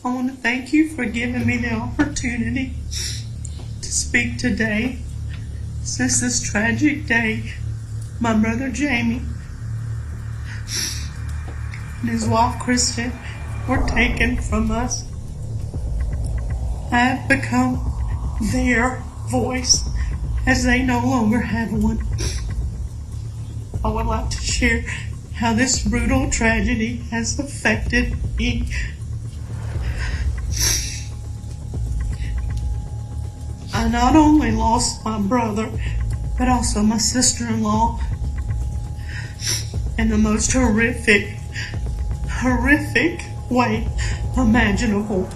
I want to thank you for giving me the opportunity to speak today. Since this tragic day, my brother Jamie and his wife Kristen were taken from us. I have become their voice as they no longer have one. I would like to share how this brutal tragedy has affected me. I not only lost my brother, but also my sister-in-law in the most horrific way imaginable.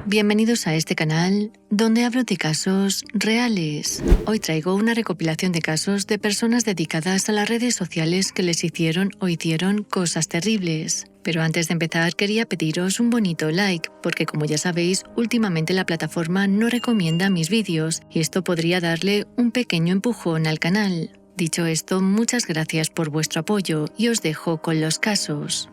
Bienvenidos a este canal, donde hablo de casos reales. Hoy traigo una recopilación de casos de personas dedicadas a las redes sociales que les hicieron o hicieron cosas terribles. Pero antes de empezar quería pediros un bonito like, porque como ya sabéis, últimamente la plataforma no recomienda mis vídeos y esto podría darle un pequeño empujón al canal. Dicho esto, muchas gracias por vuestro apoyo y os dejo con los casos.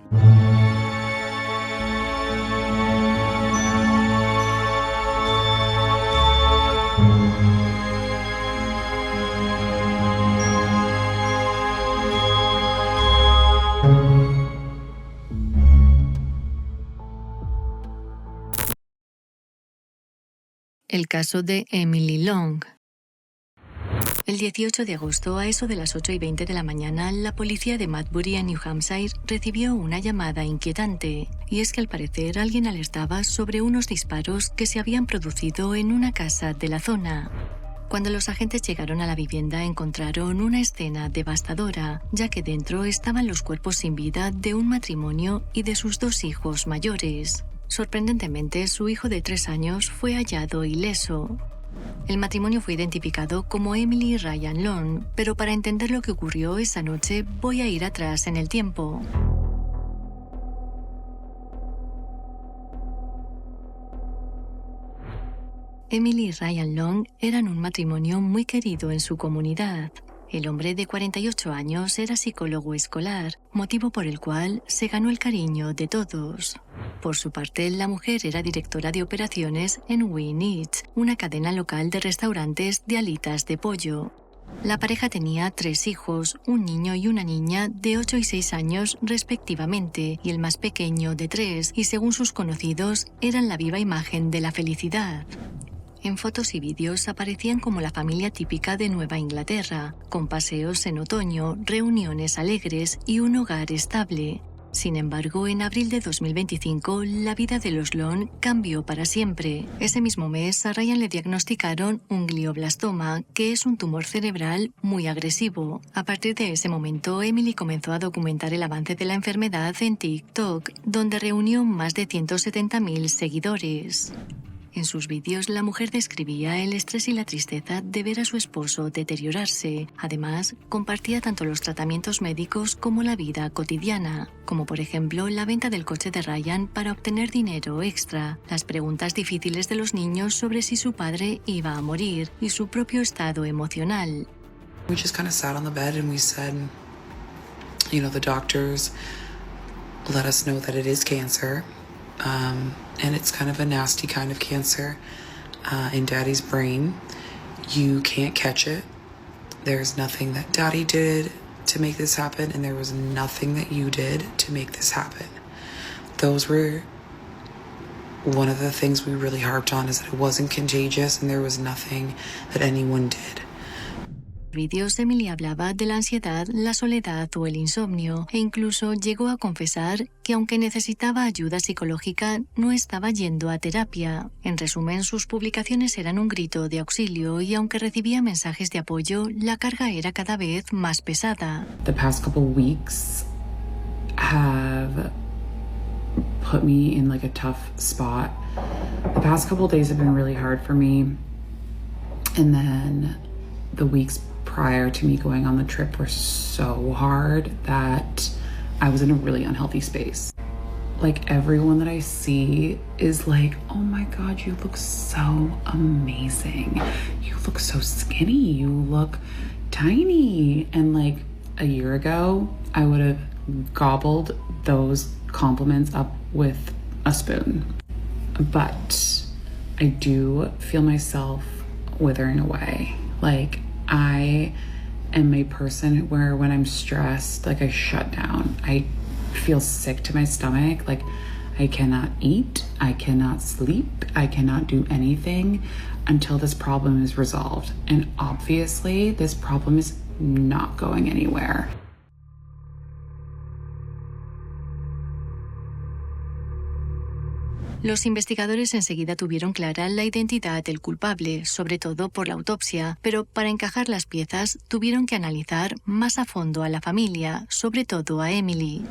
El caso de Emily Long. El 18 de agosto, a eso de las 8:20 de la mañana, la policía de Madbury, en New Hampshire, recibió una llamada inquietante. Y es que al parecer alguien alertaba sobre unos disparos que se habían producido en una casa de la zona. Cuando los agentes llegaron a la vivienda, encontraron una escena devastadora, ya que dentro estaban los cuerpos sin vida de un matrimonio y de sus 2 hijos mayores. Sorprendentemente, su hijo de 3 años fue hallado ileso. El matrimonio fue identificado como Emily y Ryan Long, pero para entender lo que ocurrió esa noche voy a ir atrás en el tiempo. Emily y Ryan Long eran un matrimonio muy querido en su comunidad. El hombre de 48 años era psicólogo escolar, motivo por el cual se ganó el cariño de todos. Por su parte, la mujer era directora de operaciones en Wing Eats, una cadena local de restaurantes de alitas de pollo. La pareja tenía 3 hijos, un niño y una niña de 8 y 6 años respectivamente, y el más pequeño de 3, y según sus conocidos, eran la viva imagen de la felicidad. En fotos y vídeos aparecían como la familia típica de Nueva Inglaterra, con paseos en otoño, reuniones alegres y un hogar estable. Sin embargo, en abril de 2025, la vida de los Long cambió para siempre. Ese mismo mes, a Ryan le diagnosticaron un glioblastoma, que es un tumor cerebral muy agresivo. A partir de ese momento, Emily comenzó a documentar el avance de la enfermedad en TikTok, donde reunió más de 170.000 seguidores. En sus vídeos, la mujer describía el estrés y la tristeza de ver a su esposo deteriorarse. Además, compartía tanto los tratamientos médicos como la vida cotidiana, como por ejemplo la venta del coche de Ryan para obtener dinero extra, las preguntas difíciles de los niños sobre si su padre iba a morir y su propio estado emocional. We just kind of sat on the bed and we said, the doctors let us know that it is cancer. And it's kind of a nasty kind of cancer in Daddy's brain. You can't catch it. There's nothing that Daddy did to make this happen, and there was nothing that you did to make this happen. Those were one of the things we really harped on, is that it wasn't contagious and there was nothing that anyone did. Vídeos, Emily hablaba de la ansiedad, la soledad o el insomnio, e incluso llegó a confesar que aunque necesitaba ayuda psicológica, no estaba yendo a terapia. En resumen, sus publicaciones eran un grito de auxilio y aunque recibía mensajes de apoyo, la carga era cada vez más pesada. The past couple weeks have put me in like a tough spot. The past couple days have been really hard for me. And then the weeks prior to me going on the trip were so hard that I was in a really unhealthy space. Like, everyone that I see is like, oh my God, you look so amazing. You look so skinny. You look tiny. And like a year ago, I would have gobbled those compliments up with a spoon. But I do feel myself withering away. Like, I am a person where when I'm stressed, like, I shut down. I feel sick to my stomach. Like, I cannot eat, I cannot sleep, I cannot do anything until this problem is resolved. And obviously, this problem is not going anywhere. Los investigadores enseguida tuvieron clara la identidad del culpable, sobre todo por la autopsia, pero para encajar las piezas tuvieron que analizar más a fondo a la familia, sobre todo a Emily.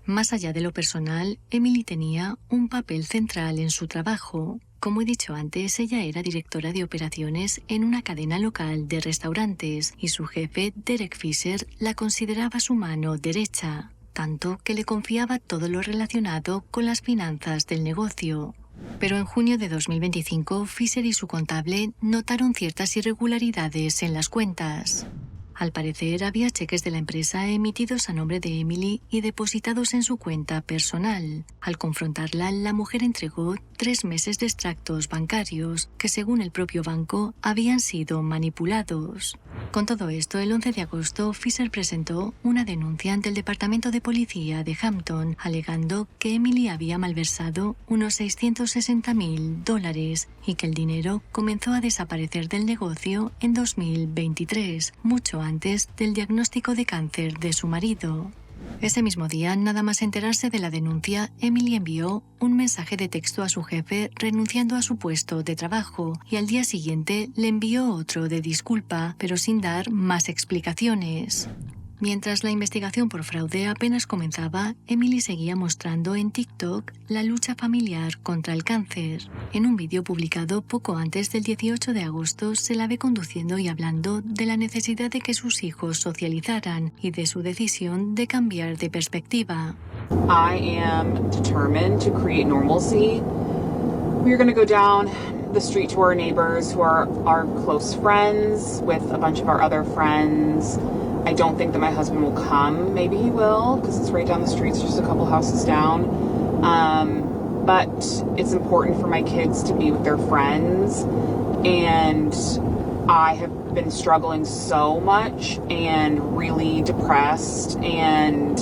Más allá de lo personal, Emily tenía un papel central en su trabajo. Como he dicho antes, ella era directora de operaciones en una cadena local de restaurantes y su jefe, Derek Fisher, la consideraba su mano derecha, tanto que le confiaba todo lo relacionado con las finanzas del negocio. Pero en junio de 2025, Fisher y su contable notaron ciertas irregularidades en las cuentas. Al parecer, había cheques de la empresa emitidos a nombre de Emily y depositados en su cuenta personal. Al confrontarla, la mujer entregó 3 meses de extractos bancarios que, según el propio banco, habían sido manipulados. Con todo esto, el 11 de agosto, Fisher presentó una denuncia ante el Departamento de Policía de Hampton, alegando que Emily había malversado unos $660,000 y que el dinero comenzó a desaparecer del negocio en 2023, mucho antes del diagnóstico de cáncer de su marido. Ese mismo día, nada más enterarse de la denuncia, Emily envió un mensaje de texto a su jefe renunciando a su puesto de trabajo y al día siguiente le envió otro de disculpa, pero sin dar más explicaciones. Mientras la investigación por fraude apenas comenzaba, Emily seguía mostrando en TikTok la lucha familiar contra el cáncer. En un vídeo publicado poco antes del 18 de agosto se la ve conduciendo y hablando de la necesidad de que sus hijos socializaran y de su decisión de cambiar de perspectiva. I am determined to create normalcy. We are going to go down the street to our neighbors who are our close friends with a bunch of our other friends. I don't think that my husband will come. Maybe he will, because it's right down the street. It's just a couple houses down. But it's important for my kids to be with their friends. And I have been struggling so much and really depressed and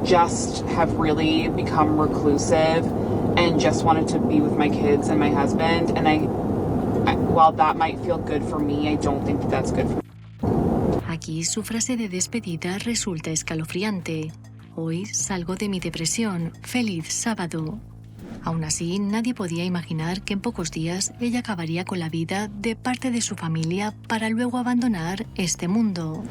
just have really become reclusive and just wanted to be with my kids and my husband. And while that might feel good for me, I don't think that that's good for me. Aquí su frase de despedida resulta escalofriante. Hoy salgo de mi depresión. ¡Feliz sábado! Aún así, nadie podía imaginar que en pocos días ella acabaría con la vida de parte de su familia para luego abandonar este mundo.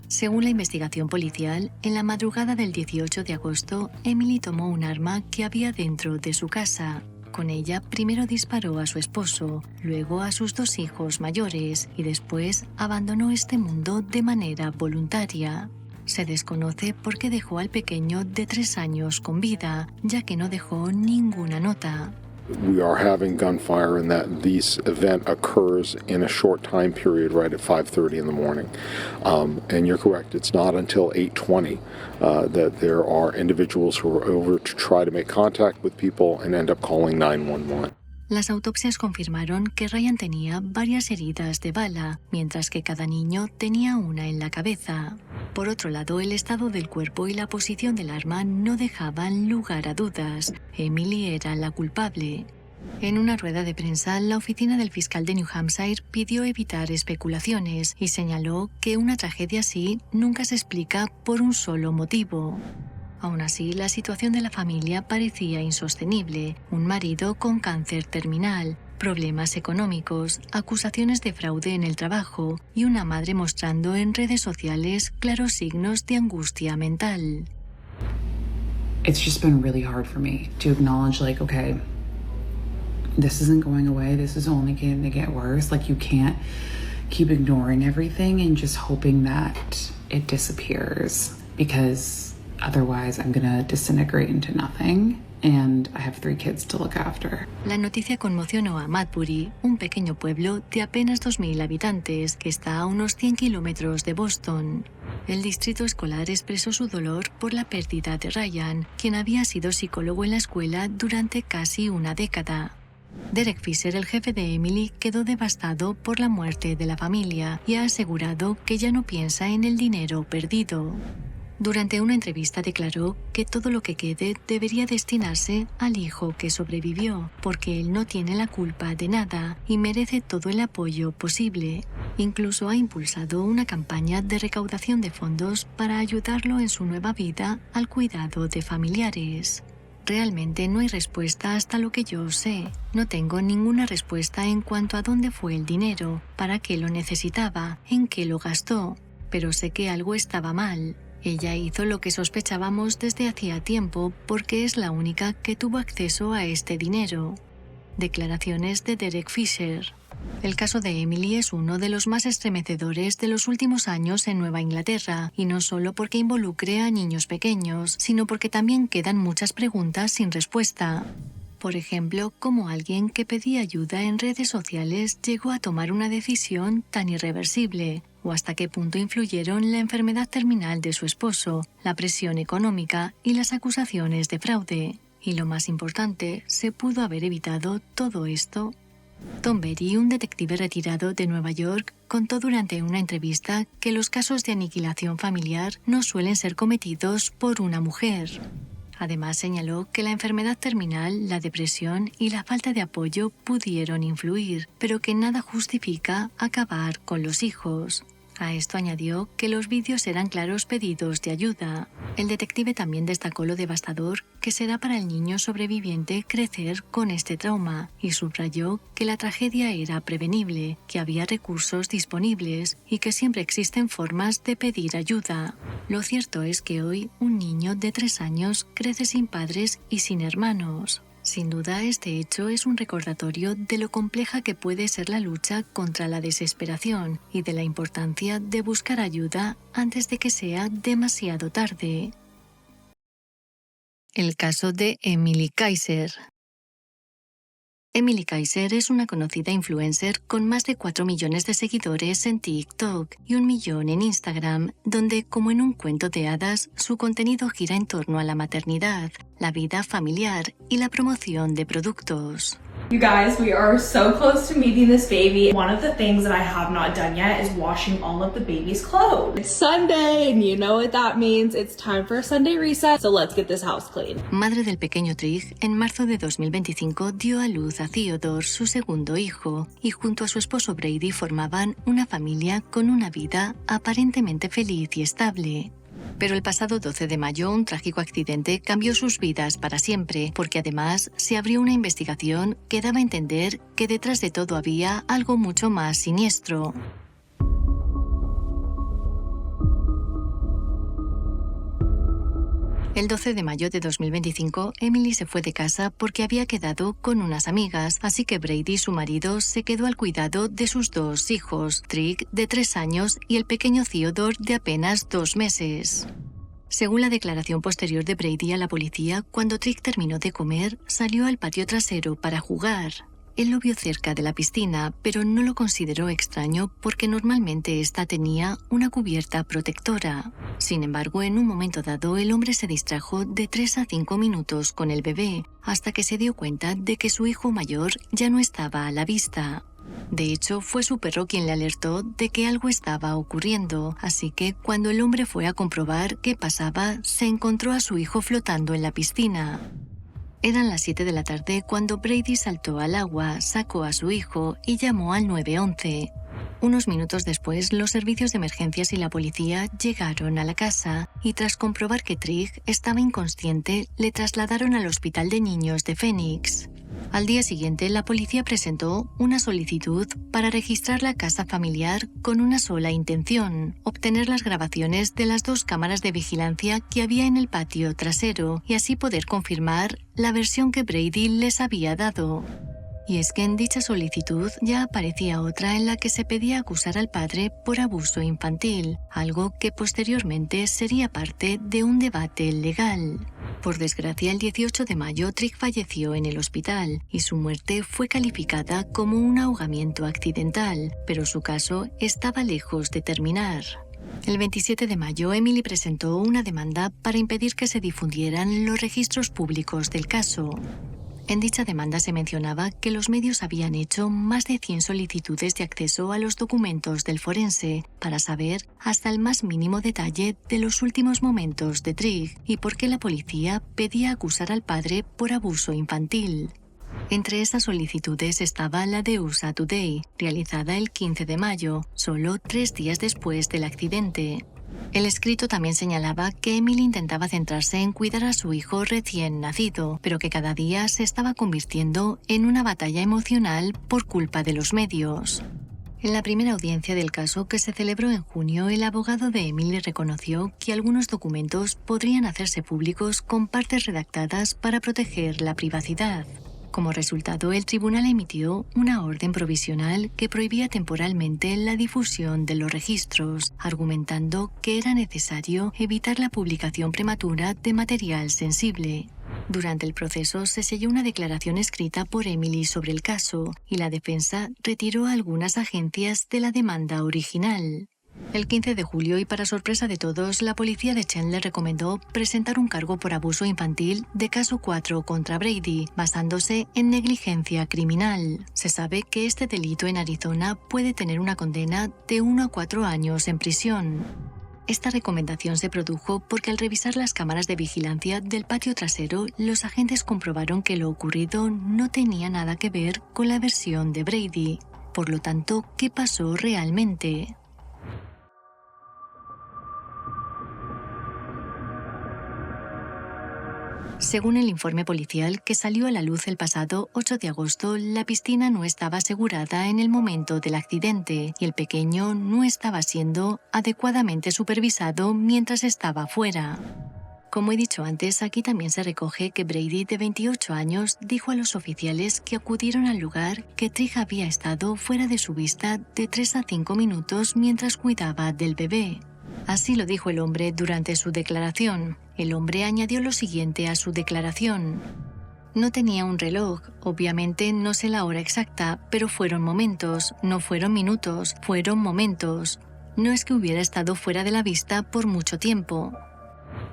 Según la investigación policial, en la madrugada del 18 de agosto, Emily tomó un arma que había dentro de su casa. Con ella, primero disparó a su esposo, luego a sus 2 hijos mayores y después abandonó este mundo de manera voluntaria. Se desconoce por qué dejó al pequeño de 3 años con vida, ya que no dejó ninguna nota. We are having gunfire and that this event occurs in a short time period right at 5:30 in the morning. And you're correct, it's not until 8:20 that there are individuals who are over to try to make contact with people and end up calling 911. Las autopsias confirmaron que Ryan tenía varias heridas de bala, mientras que cada niño tenía una en la cabeza. Por otro lado, el estado del cuerpo y la posición del arma no dejaban lugar a dudas. Emily era la culpable. En una rueda de prensa, la oficina del fiscal de New Hampshire pidió evitar especulaciones y señaló que una tragedia así nunca se explica por un solo motivo. Aún así, la situación de la familia parecía insostenible. Un marido con cáncer terminal, problemas económicos, acusaciones de fraude en el trabajo y una madre mostrando en redes sociales claros signos de angustia mental. It's just been really hard for me to acknowledge, like, okay, this isn't going away. This is only going to get worse. Like, you can't keep ignoring everything and just hoping that it disappears, because otherwise I'm gonna disintegrate into nothing, and I have 3 kids to look after. La noticia conmocionó a Madbury, un pequeño pueblo de apenas 2.000 habitantes que está a unos 100 kilómetros de Boston. El distrito escolar expresó su dolor por la pérdida de Ryan, quien había sido psicólogo en la escuela durante casi una década. Derek Fisher, el jefe de Emily, quedó devastado por la muerte de la familia y ha asegurado que ya no piensa en el dinero perdido. Durante una entrevista declaró que todo lo que quede debería destinarse al hijo que sobrevivió, porque él no tiene la culpa de nada y merece todo el apoyo posible. Incluso ha impulsado una campaña de recaudación de fondos para ayudarlo en su nueva vida al cuidado de familiares. Realmente no hay respuesta hasta lo que yo sé. No tengo ninguna respuesta en cuanto a dónde fue el dinero, para qué lo necesitaba, en qué lo gastó. Pero sé que algo estaba mal. Ella hizo lo que sospechábamos desde hacía tiempo porque es la única que tuvo acceso a este dinero. Declaraciones de Derek Fisher. El caso de Emily es uno de los más estremecedores de los últimos años en Nueva Inglaterra, y no solo porque involucre a niños pequeños, sino porque también quedan muchas preguntas sin respuesta. Por ejemplo, cómo alguien que pedía ayuda en redes sociales llegó a tomar una decisión tan irreversible, o hasta qué punto influyeron la enfermedad terminal de su esposo, la presión económica y las acusaciones de fraude. Y lo más importante, ¿se pudo haber evitado todo esto? Tom Berry, un detective retirado de Nueva York, contó durante una entrevista que los casos de aniquilación familiar no suelen ser cometidos por una mujer. Además, señaló que la enfermedad terminal, la depresión y la falta de apoyo pudieron influir, pero que nada justifica acabar con los hijos. A esto añadió que los vídeos eran claros pedidos de ayuda. El detective también destacó lo devastador que será para el niño sobreviviente crecer con este trauma y subrayó que la tragedia era prevenible, que había recursos disponibles y que siempre existen formas de pedir ayuda. Lo cierto es que hoy un niño de 3 años crece sin padres y sin hermanos. Sin duda, este hecho es un recordatorio de lo compleja que puede ser la lucha contra la desesperación y de la importancia de buscar ayuda antes de que sea demasiado tarde. El caso de Emily Kaiser. Emily Kaiser es una conocida influencer con más de 4 millones de seguidores en TikTok y 1 millón en Instagram, donde, como en un cuento de hadas, su contenido gira en torno a la maternidad, la vida familiar y la promoción de productos. You guys, we are so close to meeting this baby. One of the things that I have not done yet is washing all of the baby's clothes. It's Sunday, and you know what that means. It's time for a Sunday reset, so let's get this house clean. Madre del pequeño Trig, en marzo de 2025 dio a luz a Theodore, su segundo hijo, y junto a su esposo Brady formaban una familia con una vida aparentemente feliz y estable. Pero el pasado 12 de mayo un trágico accidente cambió sus vidas para siempre, porque además se abrió una investigación que daba a entender que detrás de todo había algo mucho más siniestro. El 12 de mayo de 2025, Emily se fue de casa porque había quedado con unas amigas, así que Brady, su marido, se quedó al cuidado de sus 2 hijos, Trig, de 3 años, y el pequeño Theodore, de apenas 2 meses. Según la declaración posterior de Brady a la policía, cuando Trig terminó de comer, salió al patio trasero para jugar. Él lo vio cerca de la piscina, pero no lo consideró extraño porque normalmente esta tenía una cubierta protectora. Sin embargo, en un momento dado, el hombre se distrajo de 3 a 5 minutos con el bebé, hasta que se dio cuenta de que su hijo mayor ya no estaba a la vista. De hecho, fue su perro quien le alertó de que algo estaba ocurriendo, así que cuando el hombre fue a comprobar qué pasaba, se encontró a su hijo flotando en la piscina. Eran las 7 de la tarde cuando Brady saltó al agua, sacó a su hijo y llamó al 911. Unos minutos después, los servicios de emergencias y la policía llegaron a la casa y tras comprobar que Trig estaba inconsciente, le trasladaron al hospital de niños de Phoenix. Al día siguiente, la policía presentó una solicitud para registrar la casa familiar con una sola intención: obtener las grabaciones de las 2 cámaras de vigilancia que había en el patio trasero y así poder confirmar la versión que Brady les había dado. Y es que en dicha solicitud ya aparecía otra en la que se pedía acusar al padre por abuso infantil, algo que posteriormente sería parte de un debate legal. Por desgracia, el 18 de mayo, Trigg falleció en el hospital y su muerte fue calificada como un ahogamiento accidental, pero su caso estaba lejos de terminar. El 27 de mayo, Emily presentó una demanda para impedir que se difundieran los registros públicos del caso. En dicha demanda se mencionaba que los medios habían hecho más de 100 solicitudes de acceso a los documentos del forense para saber hasta el más mínimo detalle de los últimos momentos de Trigg y por qué la policía pedía acusar al padre por abuso infantil. Entre esas solicitudes estaba la de USA Today, realizada el 15 de mayo, solo 3 días después del accidente. El escrito también señalaba que Emily intentaba centrarse en cuidar a su hijo recién nacido, pero que cada día se estaba convirtiendo en una batalla emocional por culpa de los medios. En la primera audiencia del caso, que se celebró en junio, el abogado de Emily reconoció que algunos documentos podrían hacerse públicos con partes redactadas para proteger la privacidad. Como resultado, el tribunal emitió una orden provisional que prohibía temporalmente la difusión de los registros, argumentando que era necesario evitar la publicación prematura de material sensible. Durante el proceso se selló una declaración escrita por Emily sobre el caso y la defensa retiró a algunas agencias de la demanda original. El 15 de julio, y para sorpresa de todos, la policía de Chandler recomendó presentar un cargo por abuso infantil de caso 4 contra Brady, basándose en negligencia criminal. Se sabe que este delito en Arizona puede tener una condena de 1 a 4 años en prisión. Esta recomendación se produjo porque al revisar las cámaras de vigilancia del patio trasero, los agentes comprobaron que lo ocurrido no tenía nada que ver con la versión de Brady. Por lo tanto, ¿qué pasó realmente? Según el informe policial que salió a la luz el pasado 8 de agosto, la piscina no estaba asegurada en el momento del accidente y el pequeño no estaba siendo adecuadamente supervisado mientras estaba fuera. Como he dicho antes, aquí también se recoge que Brady, de 28 años, dijo a los oficiales que acudieron al lugar que Trigg había estado fuera de su vista de 3 a 5 minutos mientras cuidaba del bebé. Así lo dijo el hombre durante su declaración. El hombre añadió lo siguiente a su declaración. No tenía un reloj, obviamente no sé la hora exacta, pero fueron momentos, no fueron minutos, fueron momentos. No es que hubiera estado fuera de la vista por mucho tiempo.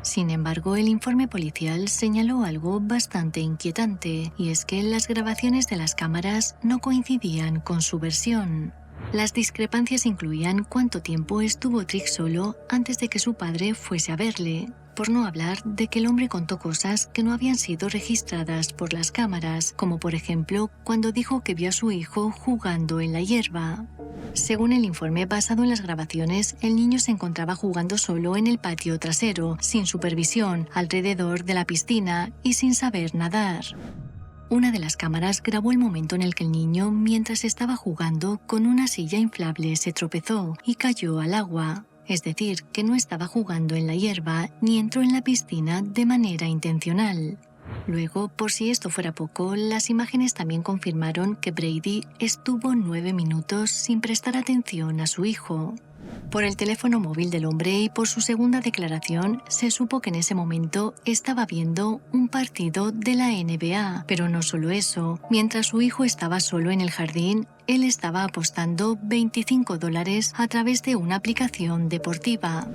Sin embargo, el informe policial señaló algo bastante inquietante, y es que las grabaciones de las cámaras no coincidían con su versión. Las discrepancias incluían cuánto tiempo estuvo Trigg solo antes de que su padre fuese a verle, por no hablar de que el hombre contó cosas que no habían sido registradas por las cámaras, como por ejemplo cuando dijo que vio a su hijo jugando en la hierba. Según el informe basado en las grabaciones, el niño se encontraba jugando solo en el patio trasero, sin supervisión, alrededor de la piscina y sin saber nadar. Una de las cámaras grabó el momento en el que el niño, mientras estaba jugando con una silla inflable, se tropezó y cayó al agua. Es decir, que no estaba jugando en la hierba ni entró en la piscina de manera intencional. Luego, por si esto fuera poco, las imágenes también confirmaron que Brady estuvo 9 minutos sin prestar atención a su hijo. Por el teléfono móvil del hombre y por su segunda declaración, se supo que en ese momento estaba viendo un partido de la NBA. Pero no solo eso, mientras su hijo estaba solo en el jardín, él estaba apostando $25 a través de una aplicación deportiva.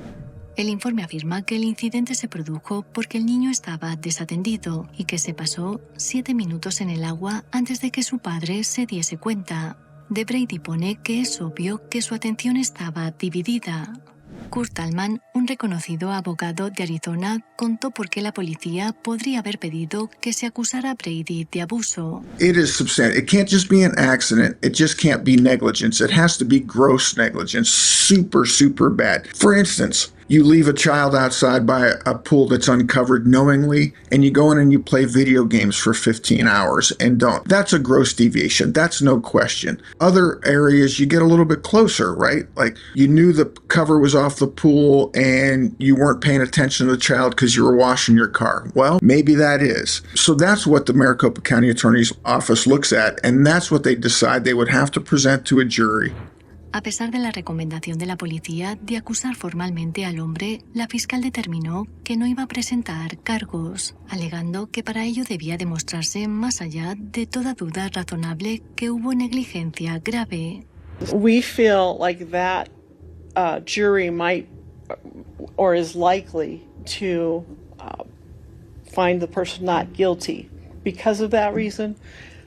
El informe afirma que el incidente se produjo porque el niño estaba desatendido y que se pasó 7 minutos en el agua antes de que su padre se diese cuenta. De Brady pone que es obvio que su atención estaba dividida. Kurt Allman, un reconocido abogado de Arizona, contó por qué la policía podría haber pedido que se acusara a Brady de abuso. It is substantial. It can't just be an accident. It just can't be negligence. It has to be gross negligence. Super, super bad. For instance, you leave a child outside by a pool that's uncovered knowingly, and you go in and you play video games for 15 hours and don't. That's a gross deviation. That's no question. Other areas, you get a little bit closer, right? Like you knew the cover was off the pool and you weren't paying attention to the child because you were washing your car. Well, maybe that is. So that's what the Maricopa County Attorney's Office looks at, and that's what they decide they would have to present to a jury. A pesar de la recomendación de la policía de acusar formalmente al hombre, la fiscal determinó que no iba a presentar cargos, alegando que para ello debía demostrarse más allá de toda duda razonable que hubo negligencia grave. We feel like that jury might or is likely to find the person not guilty. Because of that reason,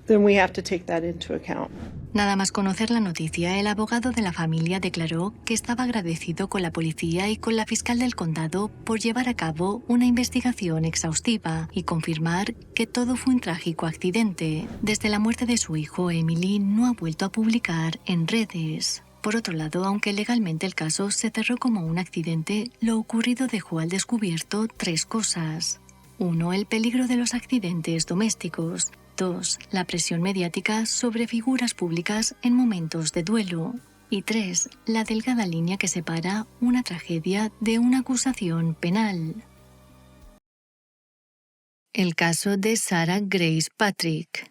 then we have to take that into account. Nada más conocer la noticia, el abogado de la familia declaró que estaba agradecido con la policía y con la fiscal del condado por llevar a cabo una investigación exhaustiva y confirmar que todo fue un trágico accidente. Desde la muerte de su hijo, Emily no ha vuelto a publicar en redes. Por otro lado, aunque legalmente el caso se cerró como un accidente, lo ocurrido dejó al descubierto 3 cosas. 1. El peligro de los accidentes domésticos. 2. La presión mediática sobre figuras públicas en momentos de duelo. Y 3. La delgada línea que separa una tragedia de una acusación penal. El caso de Sarah Grace Patrick.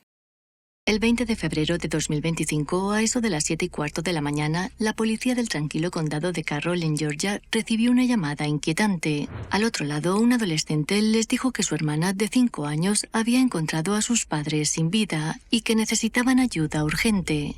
El 20 de febrero de 2025, a eso de las 7:15 de la mañana, la policía del tranquilo condado de Carroll, en Georgia, recibió una llamada inquietante. Al otro lado, un adolescente les dijo que su hermana de 5 años había encontrado a sus padres sin vida y que necesitaban ayuda urgente.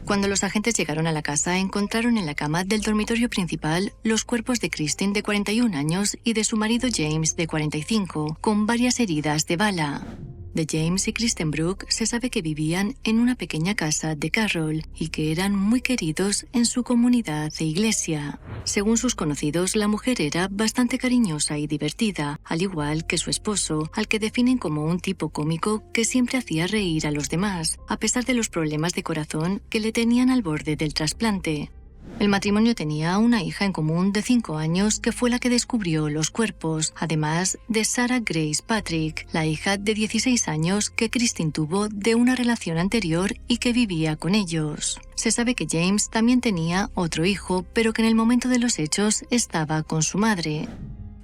Cuando los agentes llegaron a la casa, encontraron en la cama del dormitorio principal los cuerpos de Kristen, de 41 años, y de su marido James, de 45, con varias heridas de bala. De James y Kristen Brooke se sabe que vivían en una pequeña casa de Carroll y que eran muy queridos en su comunidad e iglesia. Según sus conocidos, la mujer era bastante cariñosa y divertida, al igual que su esposo, al que definen como un tipo cómico que siempre hacía reír a los demás, a pesar de los problemas de corazón que le tenían al borde del trasplante. El matrimonio tenía una hija en común de 5 años que fue la que descubrió los cuerpos, además de Sarah Grace Patrick, la hija de 16 años que Kristen tuvo de una relación anterior y que vivía con ellos. Se sabe que James también tenía otro hijo, pero que en el momento de los hechos estaba con su madre.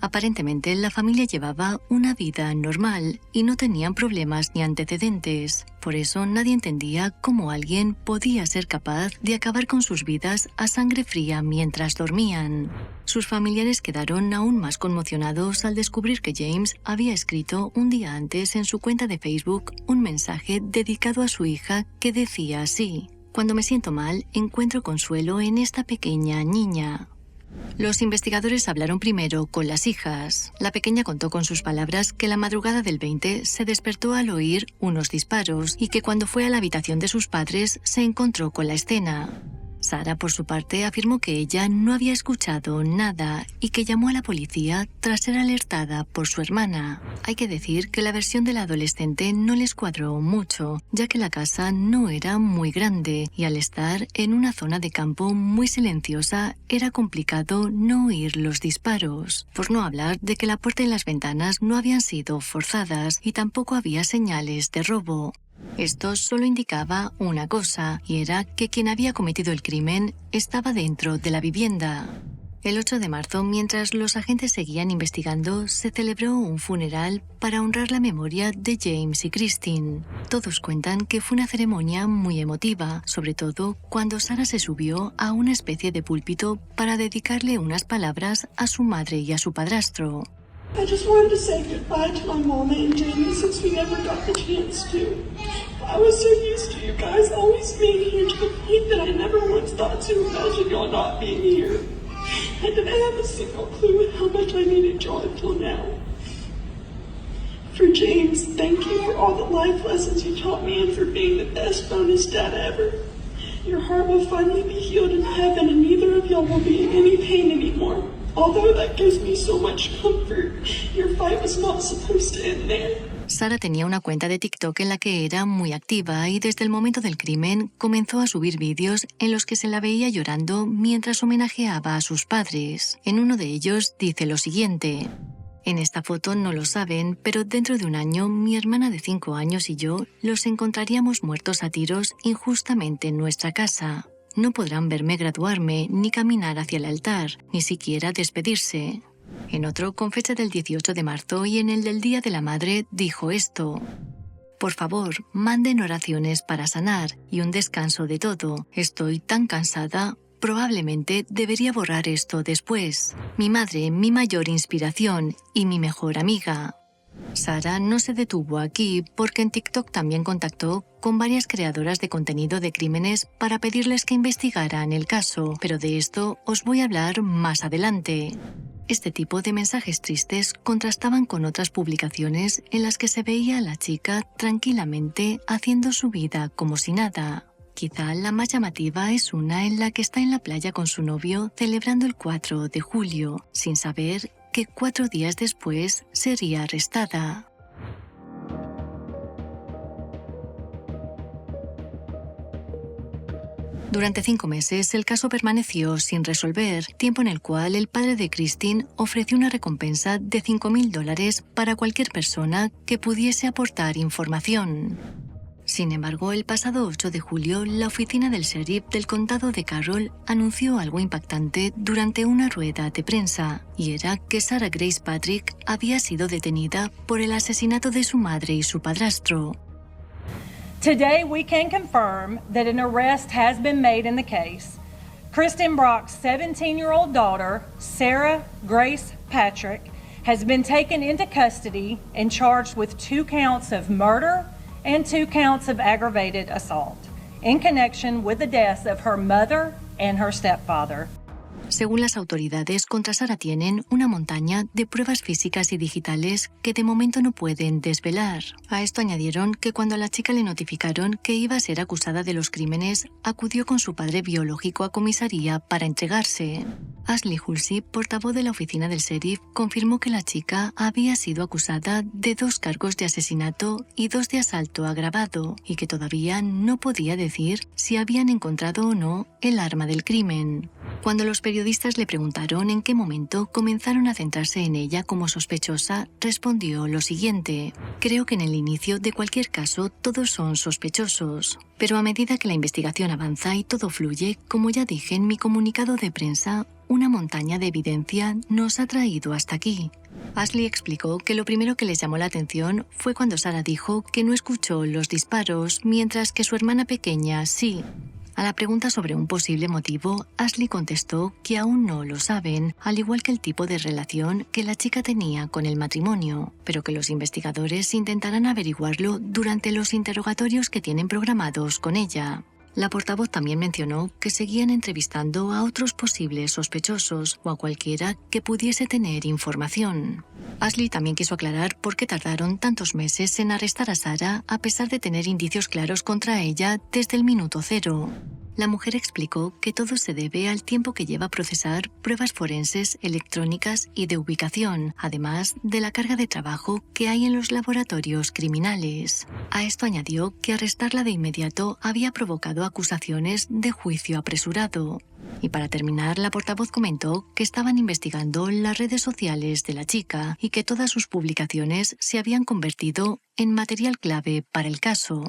Aparentemente, la familia llevaba una vida normal y no tenían problemas ni antecedentes. Por eso nadie entendía cómo alguien podía ser capaz de acabar con sus vidas a sangre fría mientras dormían. Sus familiares quedaron aún más conmocionados al descubrir que James había escrito un día antes en su cuenta de Facebook un mensaje dedicado a su hija que decía así: «Cuando me siento mal, encuentro consuelo en esta pequeña niña». Los investigadores hablaron primero con las hijas. La pequeña contó con sus palabras que la madrugada del 20 se despertó al oír unos disparos y que cuando fue a la habitación de sus padres se encontró con la escena. Sarah, por su parte, afirmó que ella no había escuchado nada y que llamó a la policía tras ser alertada por su hermana. Hay que decir que la versión del adolescente no les cuadró mucho, ya que la casa no era muy grande y al estar en una zona de campo muy silenciosa era complicado no oír los disparos. Por no hablar de que la puerta y las ventanas no habían sido forzadas y tampoco había señales de robo. Esto solo indicaba una cosa, y era que quien había cometido el crimen estaba dentro de la vivienda. El 8 de marzo, mientras los agentes seguían investigando, se celebró un funeral para honrar la memoria de James y Kristen. Todos cuentan que fue una ceremonia muy emotiva, sobre todo cuando Sarah se subió a una especie de púlpito para dedicarle unas palabras a su madre y a su padrastro. I just wanted to say goodbye to my mama and Jamie since we never got the chance to. I was so used to you guys always being here to the point that I never once thought to imagine y'all not being here. I didn't have a single clue how much I needed y'all until now. For James, thank you for all the life lessons you taught me and for being the best bonus dad ever. Your heart will finally be healed in heaven and neither of y'all will be in any pain anymore. Although that gives me so much comfort, your fight was not supposed to end there. Sarah tenía una cuenta de TikTok en la que era muy activa y desde el momento del crimen comenzó a subir vídeos en los que se la veía llorando mientras homenajeaba a sus padres. En uno de ellos dice lo siguiente: «En esta foto no lo saben, pero dentro de un año mi hermana de 5 años y yo los encontraríamos muertos a tiros injustamente en nuestra casa. No podrán verme graduarme, ni caminar hacia el altar, ni siquiera despedirse». En otro, con fecha del 18 de marzo y en el del Día de la Madre, dijo esto: «Por favor, manden oraciones para sanar y un descanso de todo. Estoy tan cansada, probablemente debería borrar esto después. Mi madre, mi mayor inspiración y mi mejor amiga. Sarah no se detuvo aquí porque en TikTok también contactó con varias creadoras de contenido de crímenes para pedirles que investigaran el caso, pero de esto os voy a hablar más adelante. Este tipo de mensajes tristes contrastaban con otras publicaciones en las que se veía a la chica tranquilamente haciendo su vida como si nada. Quizá la más llamativa es una en la que está en la playa con su novio celebrando el 4 de julio, sin saber que 4 días después sería arrestada. Durante 5 meses, el caso permaneció sin resolver, tiempo en el cual el padre de Christine ofreció una recompensa de $5,000 para cualquier persona que pudiese aportar información. Sin embargo, el pasado 8 de julio, la oficina del sheriff del condado de Carroll anunció algo impactante durante una rueda de prensa, y era que Sarah Grace Patrick había sido detenida por el asesinato de su madre y su padrastro. Today, we can confirm that an arrest has been made in the case. Kristen Brock's 17-year-old daughter, Sarah Grace Patrick, has been taken into custody and charged with 2 counts of murder and 2 counts of aggravated assault in connection with the deaths of her mother and her stepfather. Según las autoridades, contra Sarah tienen una montaña de pruebas físicas y digitales que de momento no pueden desvelar. A esto añadieron que cuando a la chica le notificaron que iba a ser acusada de los crímenes, acudió con su padre biológico a comisaría para entregarse. Ashley Hulsey, portavoz de la oficina del sheriff, confirmó que la chica había sido acusada de 2 cargos de asesinato y 2 de asalto agravado, y que todavía no podía decir si habían encontrado o no el arma del crimen. Cuando los periodistas le preguntaron en qué momento comenzaron a centrarse en ella como sospechosa, respondió lo siguiente: creo que en el inicio de cualquier caso todos son sospechosos, pero a medida que la investigación avanza y todo fluye, como ya dije en mi comunicado de prensa, una montaña de evidencia nos ha traído hasta aquí. Ashley explicó que lo primero que les llamó la atención fue cuando Sarah dijo que no escuchó los disparos, mientras que su hermana pequeña sí. A la pregunta sobre un posible motivo, Ashley contestó que aún no lo saben, al igual que el tipo de relación que la chica tenía con el matrimonio, pero que los investigadores intentarán averiguarlo durante los interrogatorios que tienen programados con ella. La portavoz también mencionó que seguían entrevistando a otros posibles sospechosos o a cualquiera que pudiese tener información. Ashley también quiso aclarar por qué tardaron tantos meses en arrestar a Sarah a pesar de tener indicios claros contra ella desde el minuto 0. La mujer explicó que todo se debe al tiempo que lleva a procesar pruebas forenses, electrónicas y de ubicación, además de la carga de trabajo que hay en los laboratorios criminales. A esto añadió que arrestarla de inmediato había provocado acusaciones de juicio apresurado. Y para terminar, la portavoz comentó que estaban investigando las redes sociales de la chica y que todas sus publicaciones se habían convertido en material clave para el caso.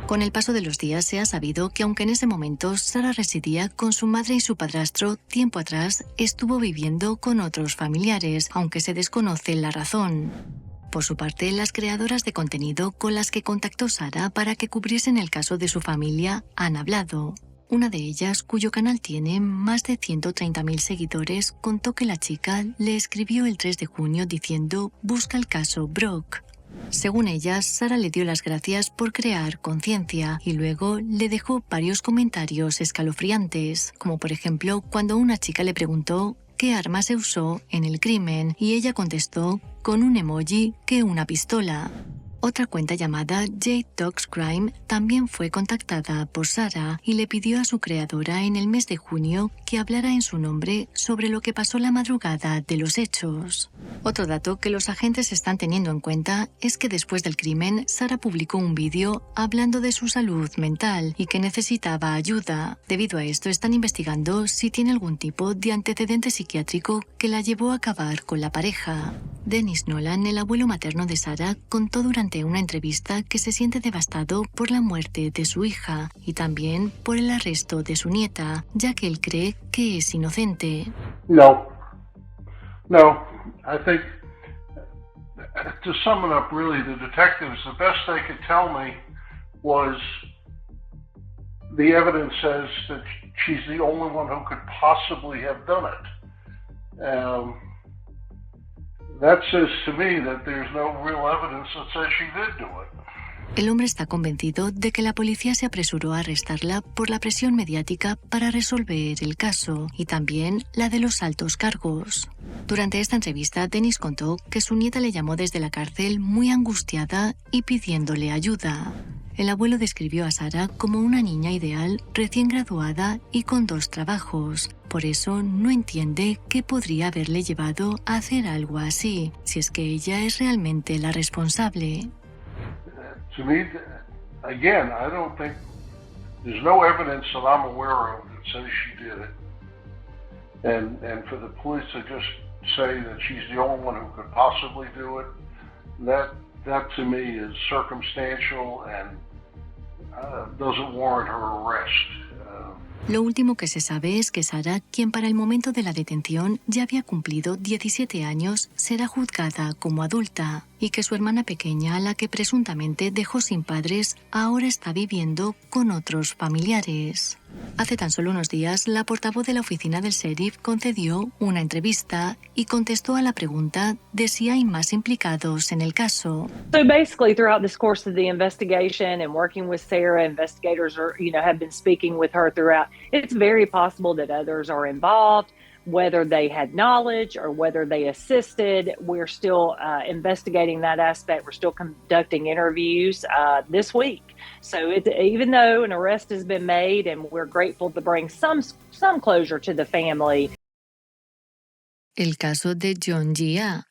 Con el paso de los días se ha sabido que aunque en ese momento Sarah residía con su madre y su padrastro, tiempo atrás estuvo viviendo con otros familiares, aunque se desconoce la razón. Por su parte, las creadoras de contenido con las que contactó Sarah para que cubriesen el caso de su familia han hablado. Una de ellas, cuyo canal tiene más de 130.000 seguidores, contó que la chica le escribió el 3 de junio diciendo «Busca el caso Brock». Según ellas, Sarah le dio las gracias por crear conciencia y luego le dejó varios comentarios escalofriantes, como por ejemplo cuando una chica le preguntó qué arma se usó en el crimen y ella contestó con un emoji que una pistola. Otra cuenta llamada Jade Talks Crime también fue contactada por Sarah y le pidió a su creadora en el mes de junio que hablara en su nombre sobre lo que pasó la madrugada de los hechos. Otro dato que los agentes están teniendo en cuenta es que después del crimen, Sarah publicó un vídeo hablando de su salud mental y que necesitaba ayuda. Debido a esto, están investigando si tiene algún tipo de antecedente psiquiátrico que la llevó a acabar con la pareja. Dennis Nolan, el abuelo materno de Sarah, contó durante una entrevista que se siente devastado por la muerte de su hija y también por el arresto de su nieta, ya que él cree que es inocente. No, I think to sum it up, really, the detectives, the best they could tell me was the evidence says that she's the only one who could possibly have done it. That says to me that there's no real evidence that says she did do it. El hombre está convencido de que la policía se apresuró a arrestarla por la presión mediática para resolver el caso y también la de los altos cargos. Durante esta entrevista, Dennis contó que su nieta le llamó desde la cárcel muy angustiada y pidiéndole ayuda. El abuelo describió a Sarah como una niña ideal, recién graduada y con 2 trabajos. Por eso no entiende qué podría haberle llevado a hacer algo así, si es que ella es realmente la responsable. To me, again, I don't think there's no evidence that I'm aware of that says she did it. And for the police to just say that she's the only one who could possibly do it, that to me is circumstantial and doesn't warrant her arrest. Lo último que se sabe es que Sarah, quien para el momento de la detención ya había cumplido 17 años, será juzgada como adulta y que su hermana pequeña, a la que presuntamente dejó sin padres, ahora está viviendo con otros familiares. Hace tan solo unos días, la portavoz de la oficina del sheriff concedió una entrevista y contestó a la pregunta de si hay más implicados en el caso. So basically, throughout this course of the investigation and working with Sarah, investigators have been speaking with her throughout. It's very possible that others are involved, whether they had knowledge or whether they assisted. We're still investigating that aspect. We're still conducting interviews this week. So even though an arrest has been made and we're grateful to bring some closure to the family. El caso de Yeonjia.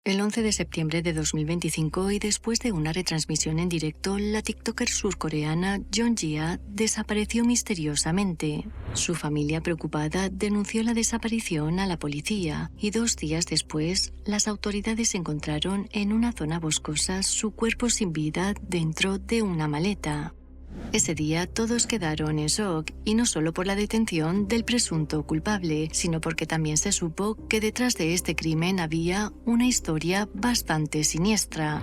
El 11 de septiembre de 2025 y después de una retransmisión en directo, la tiktoker surcoreana Yeonjia desapareció misteriosamente. Su familia, preocupada, denunció la desaparición a la policía y 2 días después, las autoridades encontraron en una zona boscosa su cuerpo sin vida dentro de una maleta. Ese día todos quedaron en shock y no solo por la detención del presunto culpable, sino porque también se supo que detrás de este crimen había una historia bastante siniestra.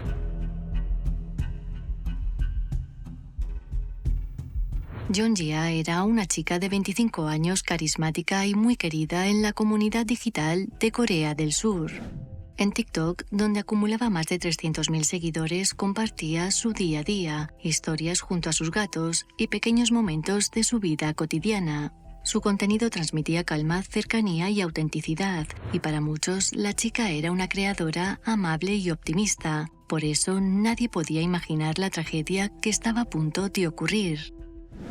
Yeonjia era una chica de 25 años carismática y muy querida en la comunidad digital de Corea del Sur. En TikTok, donde acumulaba más de 300.000 seguidores, compartía su día a día, historias junto a sus gatos y pequeños momentos de su vida cotidiana. Su contenido transmitía calma, cercanía y autenticidad, y para muchos la chica era una creadora amable y optimista. Por eso nadie podía imaginar la tragedia que estaba a punto de ocurrir.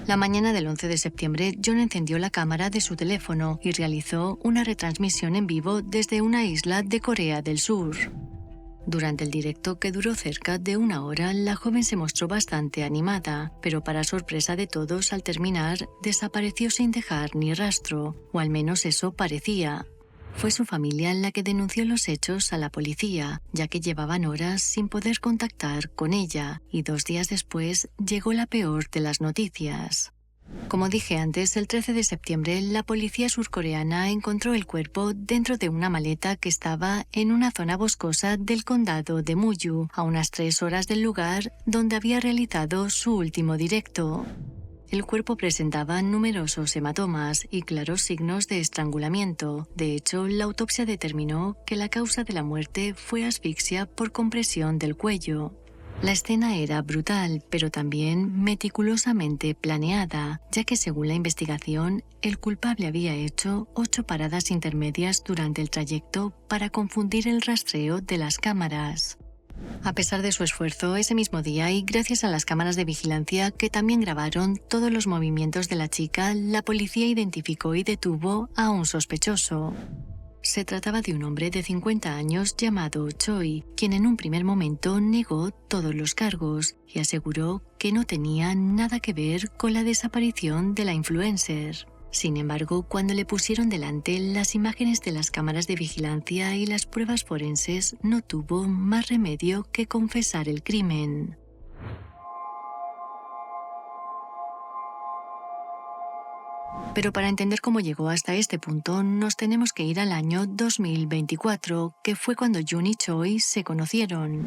La mañana del 11 de septiembre, John encendió la cámara de su teléfono y realizó una retransmisión en vivo desde una isla de Corea del Sur. Durante el directo, que duró cerca de 1 hora, la joven se mostró bastante animada, pero para sorpresa de todos, al terminar, desapareció sin dejar ni rastro, o al menos eso parecía. Fue su familia la que denunció los hechos a la policía, ya que llevaban horas sin poder contactar con ella, y 2 días después llegó la peor de las noticias. Como dije antes, el 13 de septiembre la policía surcoreana encontró el cuerpo dentro de una maleta que estaba en una zona boscosa del condado de Muju, a unas 3 horas del lugar donde había realizado su último directo. El cuerpo presentaba numerosos hematomas y claros signos de estrangulamiento. De hecho, la autopsia determinó que la causa de la muerte fue asfixia por compresión del cuello. La escena era brutal, pero también meticulosamente planeada, ya que según la investigación, el culpable había hecho 8 paradas intermedias durante el trayecto para confundir el rastreo de las cámaras. A pesar de su esfuerzo, ese mismo día y gracias a las cámaras de vigilancia que también grabaron todos los movimientos de la chica, la policía identificó y detuvo a un sospechoso. Se trataba de un hombre de 50 años llamado Choi, quien en un primer momento negó todos los cargos y aseguró que no tenía nada que ver con la desaparición de la influencer. Sin embargo, cuando le pusieron delante las imágenes de las cámaras de vigilancia y las pruebas forenses, no tuvo más remedio que confesar el crimen. Pero para entender cómo llegó hasta este punto, nos tenemos que ir al año 2024, que fue cuando Jun y Choi se conocieron.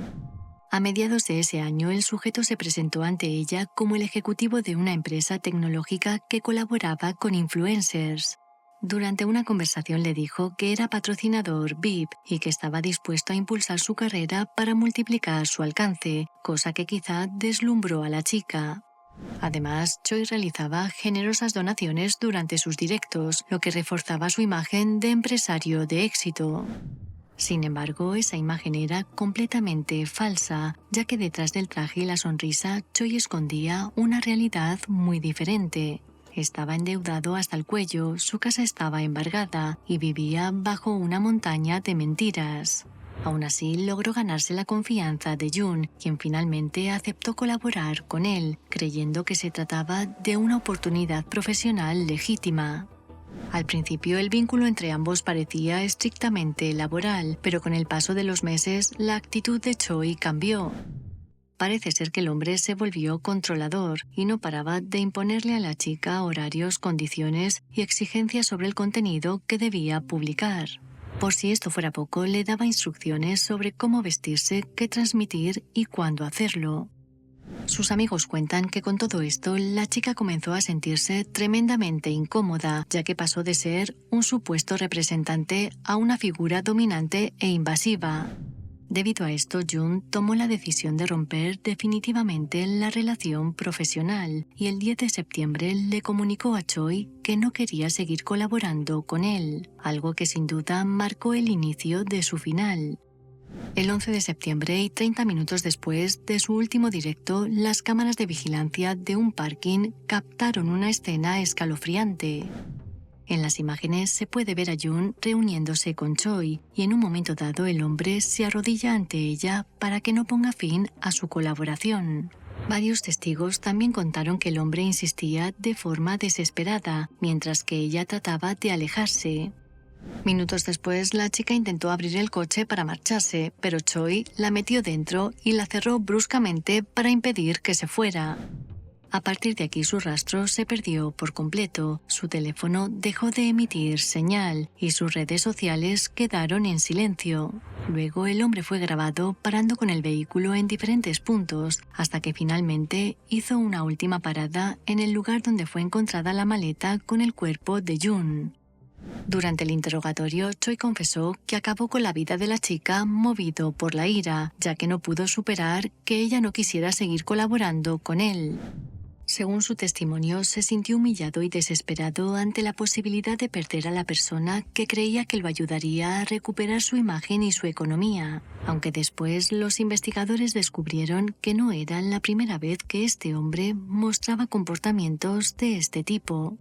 A mediados de ese año, el sujeto se presentó ante ella como el ejecutivo de una empresa tecnológica que colaboraba con influencers. Durante una conversación le dijo que era patrocinador VIP y que estaba dispuesto a impulsar su carrera para multiplicar su alcance, cosa que quizá deslumbró a la chica. Además, Choi realizaba generosas donaciones durante sus directos, lo que reforzaba su imagen de empresario de éxito. Sin embargo, esa imagen era completamente falsa, ya que detrás del traje y la sonrisa, Choi escondía una realidad muy diferente. Estaba endeudado hasta el cuello, su casa estaba embargada y vivía bajo una montaña de mentiras. Aún así, logró ganarse la confianza de Jun, quien finalmente aceptó colaborar con él, creyendo que se trataba de una oportunidad profesional legítima. Al principio, el vínculo entre ambos parecía estrictamente laboral, pero con el paso de los meses, la actitud de Choi cambió. Parece ser que el hombre se volvió controlador y no paraba de imponerle a la chica horarios, condiciones y exigencias sobre el contenido que debía publicar. Por si esto fuera poco, le daba instrucciones sobre cómo vestirse, qué transmitir y cuándo hacerlo. Sus amigos cuentan que con todo esto, la chica comenzó a sentirse tremendamente incómoda, ya que pasó de ser un supuesto representante a una figura dominante e invasiva. Debido a esto, Jun tomó la decisión de romper definitivamente la relación profesional y el 10 de septiembre le comunicó a Choi que no quería seguir colaborando con él, algo que sin duda marcó el inicio de su final. El 11 de septiembre y 30 minutos después de su último directo, las cámaras de vigilancia de un parking captaron una escena escalofriante. En las imágenes se puede ver a Jun reuniéndose con Choi y en un momento dado el hombre se arrodilla ante ella para que no ponga fin a su colaboración. Varios testigos también contaron que el hombre insistía de forma desesperada, mientras que ella trataba de alejarse. Minutos después, la chica intentó abrir el coche para marcharse, pero Choi la metió dentro y la cerró bruscamente para impedir que se fuera. A partir de aquí su rastro se perdió por completo, su teléfono dejó de emitir señal y sus redes sociales quedaron en silencio. Luego el hombre fue grabado parando con el vehículo en diferentes puntos, hasta que finalmente hizo una última parada en el lugar donde fue encontrada la maleta con el cuerpo de Jun. Durante el interrogatorio, Choi confesó que acabó con la vida de la chica movido por la ira, ya que no pudo superar que ella no quisiera seguir colaborando con él. Según su testimonio, se sintió humillado y desesperado ante la posibilidad de perder a la persona que creía que lo ayudaría a recuperar su imagen y su economía, aunque después los investigadores descubrieron que no era la primera vez que este hombre mostraba comportamientos de este tipo.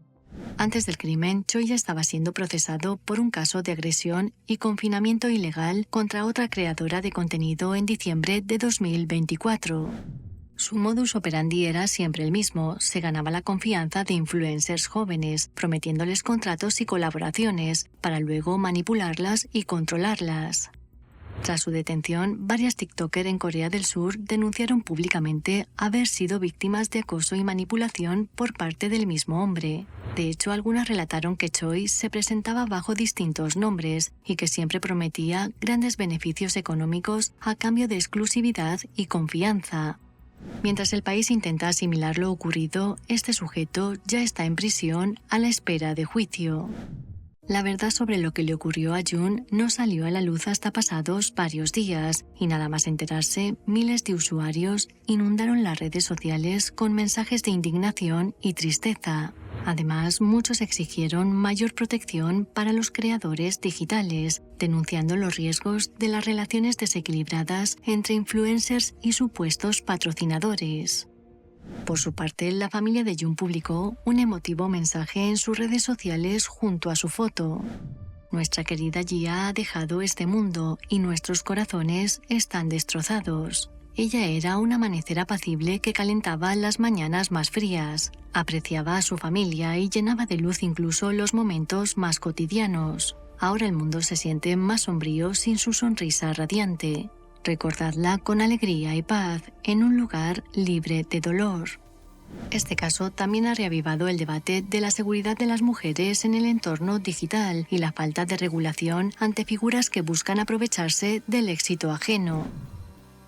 Antes del crimen, Choi ya estaba siendo procesado por un caso de agresión y confinamiento ilegal contra otra creadora de contenido en diciembre de 2024. Su modus operandi era siempre el mismo, se ganaba la confianza de influencers jóvenes, prometiéndoles contratos y colaboraciones, para luego manipularlas y controlarlas. Tras su detención, varias TikTokers en Corea del Sur denunciaron públicamente haber sido víctimas de acoso y manipulación por parte del mismo hombre. De hecho, algunas relataron que Choi se presentaba bajo distintos nombres y que siempre prometía grandes beneficios económicos a cambio de exclusividad y confianza. Mientras el país intenta asimilar lo ocurrido, este sujeto ya está en prisión a la espera de juicio. La verdad sobre lo que le ocurrió a Jun no salió a la luz hasta pasados varios días, y nada más enterarse, miles de usuarios inundaron las redes sociales con mensajes de indignación y tristeza. Además, muchos exigieron mayor protección para los creadores digitales, denunciando los riesgos de las relaciones desequilibradas entre influencers y supuestos patrocinadores. Por su parte, la familia de Jun publicó un emotivo mensaje en sus redes sociales junto a su foto. Nuestra querida Gia ha dejado este mundo y nuestros corazones están destrozados. Ella era un amanecer apacible que calentaba las mañanas más frías, apreciaba a su familia y llenaba de luz incluso los momentos más cotidianos. Ahora el mundo se siente más sombrío sin su sonrisa radiante. Recordadla con alegría y paz en un lugar libre de dolor. Este caso también ha reavivado el debate de la seguridad de las mujeres en el entorno digital y la falta de regulación ante figuras que buscan aprovecharse del éxito ajeno.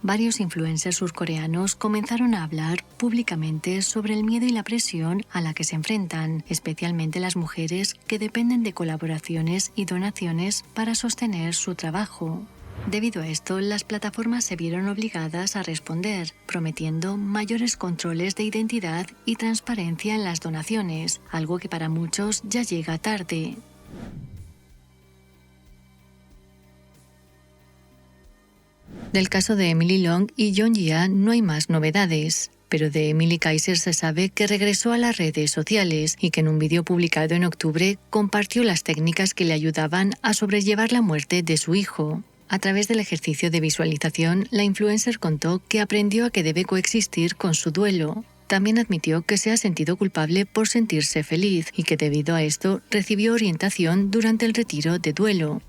Varios influencers surcoreanos comenzaron a hablar públicamente sobre el miedo y la presión a la que se enfrentan, especialmente las mujeres que dependen de colaboraciones y donaciones para sostener su trabajo. Debido a esto, las plataformas se vieron obligadas a responder, prometiendo mayores controles de identidad y transparencia en las donaciones, algo que para muchos ya llega tarde. Del caso de Emily Long y John Jia no hay más novedades, pero de Emily Kaiser se sabe que regresó a las redes sociales y que en un vídeo publicado en octubre compartió las técnicas que le ayudaban a sobrellevar la muerte de su hijo. A través del ejercicio de visualización, la influencer contó que aprendió a que debe coexistir con su duelo. También admitió que se ha sentido culpable por sentirse feliz y que debido a esto recibió orientación durante el retiro de duelo.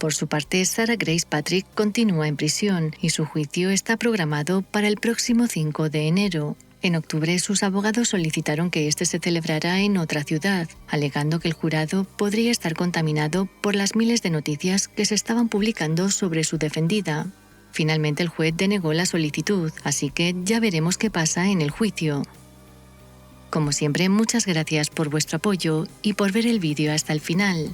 Por su parte, Sarah Grace Patrick continúa en prisión y su juicio está programado para el próximo 5 de enero. En octubre, sus abogados solicitaron que este se celebrara en otra ciudad, alegando que el jurado podría estar contaminado por las miles de noticias que se estaban publicando sobre su defendida. Finalmente, el juez denegó la solicitud, así que ya veremos qué pasa en el juicio. Como siempre, muchas gracias por vuestro apoyo y por ver el vídeo hasta el final.